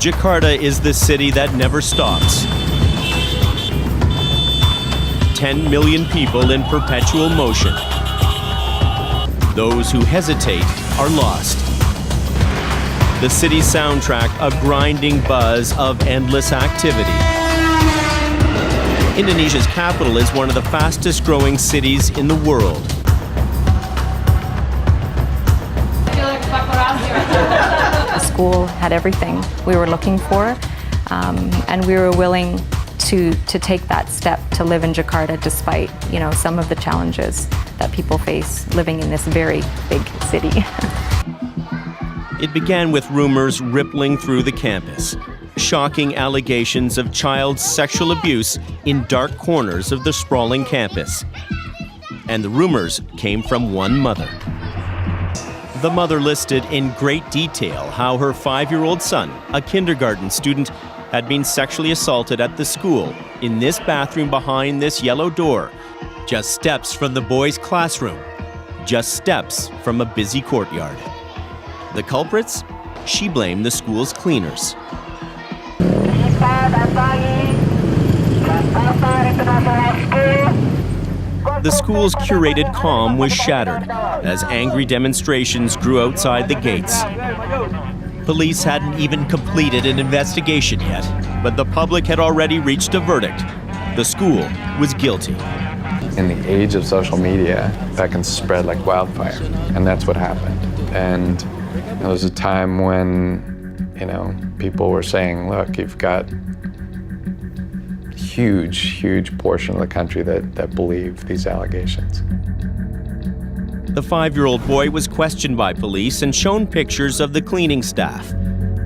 Jakarta is the city that never stops. 10 million people in perpetual motion. Those who hesitate are lost. The city's soundtrack, a grinding buzz of endless activity. Indonesia's capital is one of the fastest growing cities in the world. The school had everything we were looking for, and we were willing to take that step to live in Jakarta despite, some of the challenges that people face living in this very big city. It began with rumors rippling through the campus. Shocking allegations of child sexual abuse in dark corners of the sprawling campus. And the rumors came from one mother. The mother listed in great detail how her 5-year-old son, a kindergarten student, had been sexually assaulted at the school in this bathroom behind this yellow door, just steps from the boys' classroom, just steps from a busy courtyard. The culprits? She blamed the school's cleaners. The school's curated calm was shattered as angry demonstrations grew outside the gates. Police hadn't even completed an investigation yet, but the public had already reached a verdict. The school was guilty. In the age of social media, that can spread like wildfire, and that's what happened. And there was a time when, people were saying, look, you've got huge portion of the country that believe these allegations. The 5-year-old boy was questioned by police and shown pictures of the cleaning staff.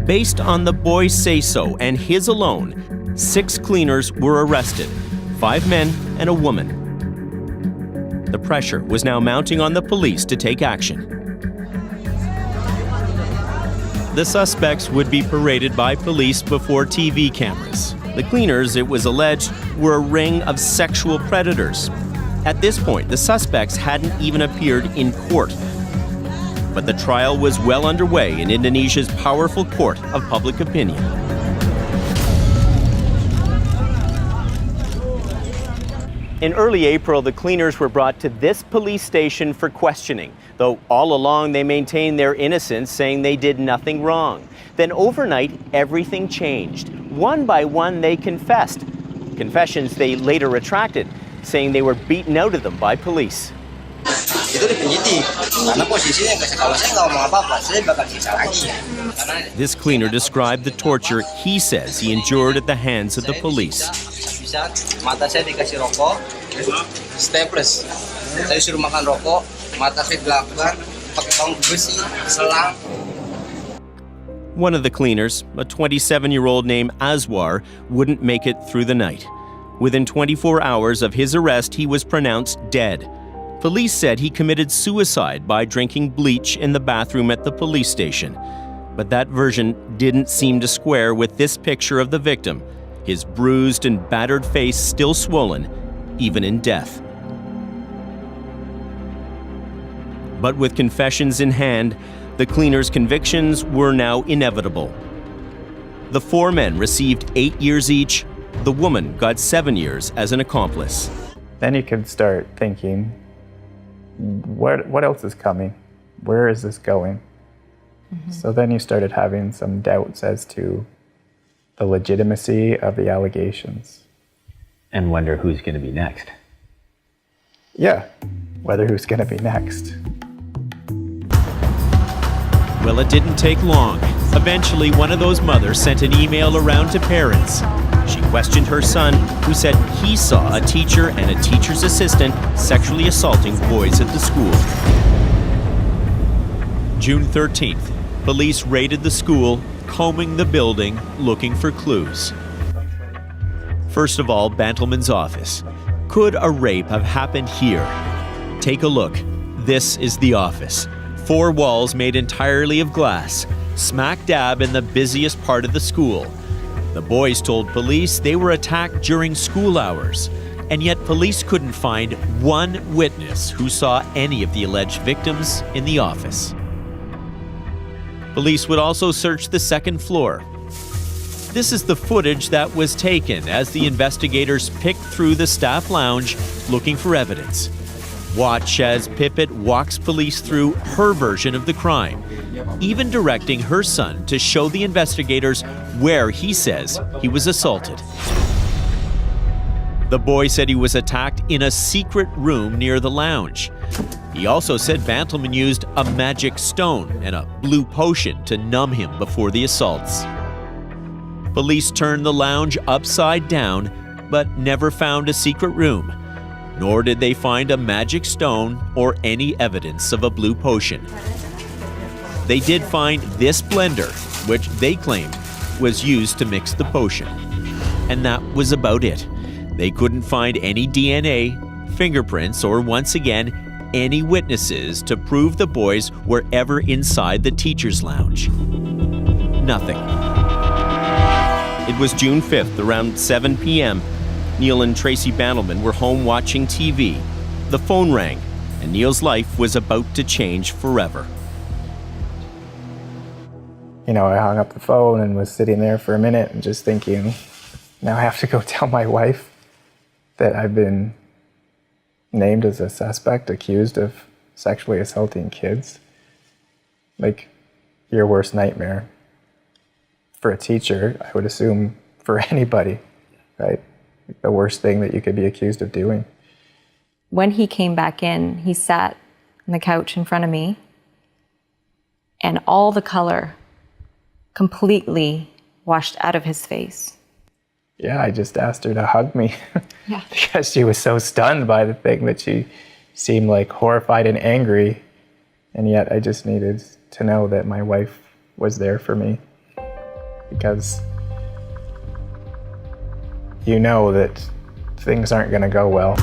Based on the boy's say-so and his alone, 6 cleaners were arrested, 5 men and a woman. The pressure was now mounting on the police to take action. The suspects would be paraded by police before TV cameras. The cleaners, it was alleged, were a ring of sexual predators. At this point, the suspects hadn't even appeared in court. But the trial was well underway in Indonesia's powerful court of public opinion. In early April, the cleaners were brought to this police station for questioning, though all along they maintained their innocence, saying they did nothing wrong. Then overnight, everything changed. One by one, they confessed. Confessions they later retracted, saying they were beaten out of them by police. This cleaner described the torture he says he endured at the hands of the police. Mata saya dikasih rokok, staples. Saya suruh makan rokok, mata saya dilakukan pakai bang besi, selang. One of the cleaners, a 27-year-old named Azwar, wouldn't make it through the night. Within 24 hours of his arrest, he was pronounced dead. Police said he committed suicide by drinking bleach in the bathroom at the police station. But that version didn't seem to square with this picture of the victim, his bruised and battered face still swollen, even in death. But with confessions in hand, the cleaners' convictions were now inevitable. The 4 men received 8 years each. The woman got 7 years as an accomplice. Then you could start thinking, what else is coming? Where is this going? Mm-hmm. So then you started having some doubts as to the legitimacy of the allegations. And wonder who's going to be next. Yeah, whether who's going to be next. Well, it didn't take long. Eventually, one of those mothers sent an email around to parents. She questioned her son, who said he saw a teacher and a teacher's assistant sexually assaulting boys at the school. June 13th, police raided the school, combing the building, looking for clues. First of all, Bantelman's office. Could a rape have happened here? Take a look. This is the office. 4 walls made entirely of glass, smack dab in the busiest part of the school. The boys told police they were attacked during school hours, and yet police couldn't find one witness who saw any of the alleged victims in the office. Police would also search the second floor. This is the footage that was taken as the investigators picked through the staff lounge looking for evidence. Watch as Pippet walks police through her version of the crime, even directing her son to show the investigators where he says he was assaulted. The boy said he was attacked in a secret room near the lounge. He also said Bantelman used a magic stone and a blue potion to numb him before the assaults. Police turned the lounge upside down, but never found a secret room, nor did they find a magic stone or any evidence of a blue potion. They did find this blender, which they claimed was used to mix the potion. And that was about it. They couldn't find any DNA, fingerprints, or once again, any witnesses to prove the boys were ever inside the teacher's lounge. Nothing. It was June 5th, around 7 p.m. Neil and Tracy Bantelman were home watching TV. The phone rang, and Neil's life was about to change forever. I hung up the phone and was sitting there for a minute and just thinking, now I have to go tell my wife that I've been named as a suspect, accused of sexually assaulting kids. Like, your worst nightmare. For a teacher, I would assume for anybody, right? The worst thing that you could be accused of doing. When he came back in, he sat on the couch in front of me, and all the color completely washed out of his face. Yeah, I just asked her to hug me. Yeah. Because she was so stunned by the thing that she seemed like horrified and angry. And yet I just needed to know that my wife was there for me. Because you know that things aren't going to go well.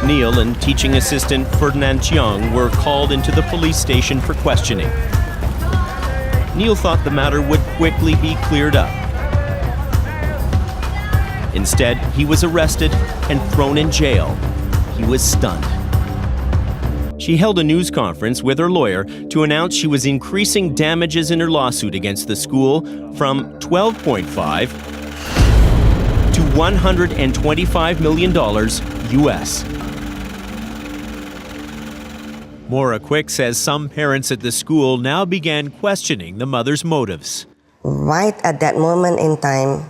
Neil and teaching assistant Ferdinand Chiang were called into the police station for questioning. Neil thought the matter would quickly be cleared up. Instead, he was arrested and thrown in jail. He was stunned. She held a news conference with her lawyer to announce she was increasing damages in her lawsuit against the school from $12.5 to $125 million US. Maura Quick says some parents at the school now began questioning the mother's motives. Right at that moment in time,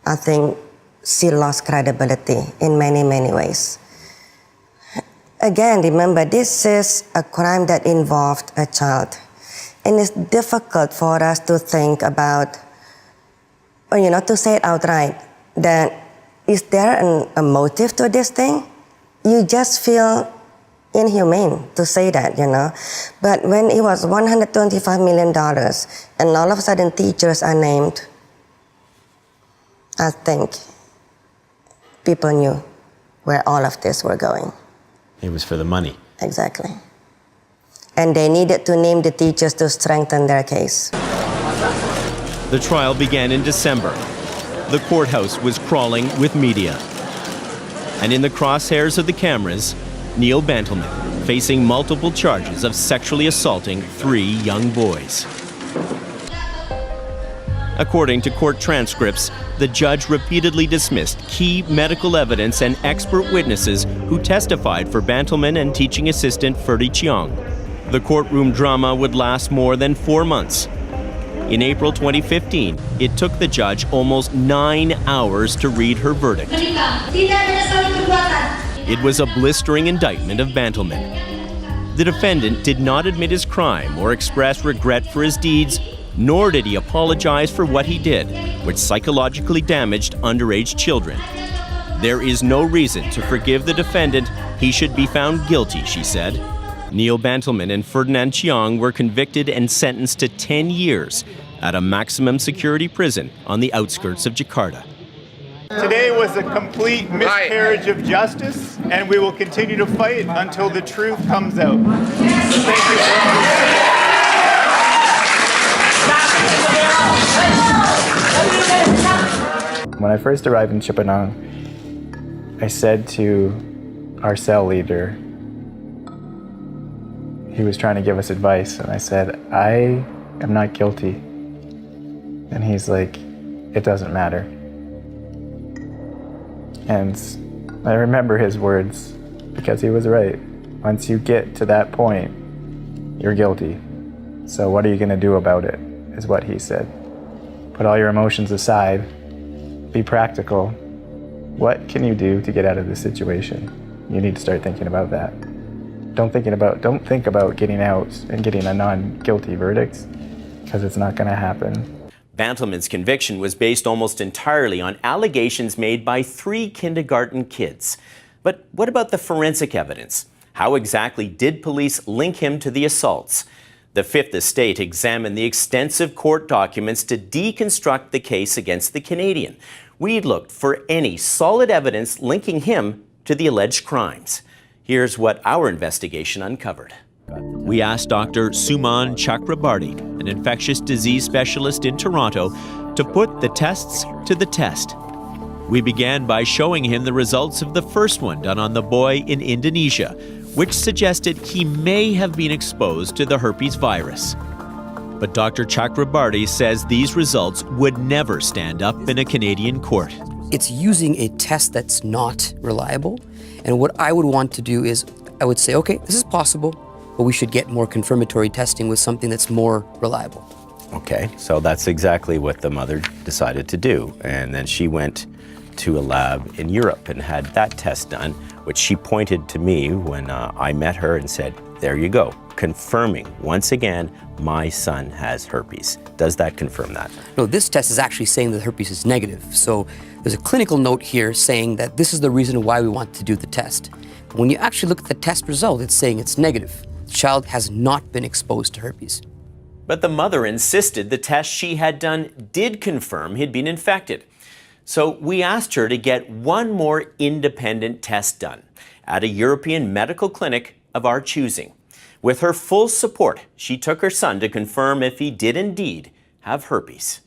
I think she lost credibility in many, many ways. Again, remember, this is a crime that involved a child. And it's difficult for us to think about, or, to say it outright, that is there a motive to this thing? You just feel inhumane to say that, But when it was $125 million and all of a sudden teachers are named, I think people knew where all of this were going. It was for the money. Exactly. And they needed to name the teachers to strengthen their case. The trial began in December. The courthouse was crawling with media. And in the crosshairs of the cameras, Neil Bantelman, facing multiple charges of sexually assaulting 3 young boys. According to court transcripts, the judge repeatedly dismissed key medical evidence and expert witnesses who testified for Bantelman and teaching assistant Ferdy Chiang. The courtroom drama would last more than 4 months. In April 2015, it took the judge almost 9 hours to read her verdict. It was a blistering indictment of Bantelman. The defendant did not admit his crime or express regret for his deeds, nor did he apologize for what he did, which psychologically damaged underage children. There is no reason to forgive the defendant. He should be found guilty, she said. Neil Bantelman and Ferdinand Chiang were convicted and sentenced to 10 years at a maximum security prison on the outskirts of Jakarta. Today was a complete miscarriage of justice, and we will continue to fight until the truth comes out. Thank you. When I first arrived in Chippenham, I said to our cell leader, he was trying to give us advice, and I said, I am not guilty. And he's like, it doesn't matter. And I remember his words because he was right. Once you get to that point, you're guilty. So what are you going to do about it, is what he said. Put all your emotions aside, be practical. What can you do to get out of this situation? You need to start thinking about that. Don't think about getting out and getting a non-guilty verdict, because it's not going to happen. Bantelman's conviction was based almost entirely on allegations made by 3 kindergarten kids. But what about the forensic evidence? How exactly did police link him to the assaults? The Fifth Estate examined the extensive court documents to deconstruct the case against the Canadian. We looked for any solid evidence linking him to the alleged crimes. Here's what our investigation uncovered. We asked Dr. Suman Chakrabarty, an infectious disease specialist in Toronto, to put the tests to the test. We began by showing him the results of the first one done on the boy in Indonesia, which suggested he may have been exposed to the herpes virus. But Dr. Chakrabarty says these results would never stand up in a Canadian court. It's using a test that's not reliable, and what I would want to do is, I would say, okay, this is possible, but we should get more confirmatory testing with something that's more reliable. Okay, so that's exactly what the mother decided to do. And then she went to a lab in Europe and had that test done, which she pointed to me when I met her and said, there you go, confirming once again, my son has herpes. Does that confirm that? No, this test is actually saying that herpes is negative. So there's a clinical note here saying that this is the reason why we want to do the test. But when you actually look at the test result, it's saying it's negative. The child has not been exposed to herpes. But the mother insisted the test she had done did confirm he'd been infected. So we asked her to get one more independent test done at a European medical clinic of our choosing. With her full support, she took her son to confirm if he did indeed have herpes.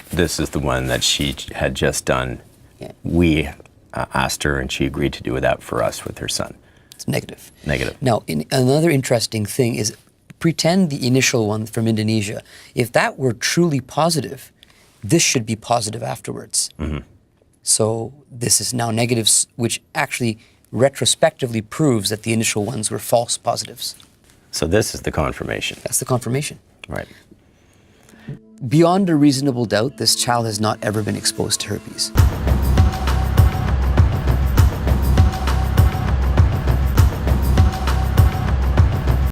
This is the one that she had just done. Yeah. We asked her and she agreed to do that for us with her son. It's negative. Negative. Now, another interesting thing is, pretend the initial one from Indonesia. If that were truly positive, this should be positive afterwards. Mm-hmm. So this is now negatives, which actually retrospectively proves that the initial ones were false positives. So this is the confirmation. That's the confirmation. Right. Beyond a reasonable doubt, this child has not ever been exposed to herpes.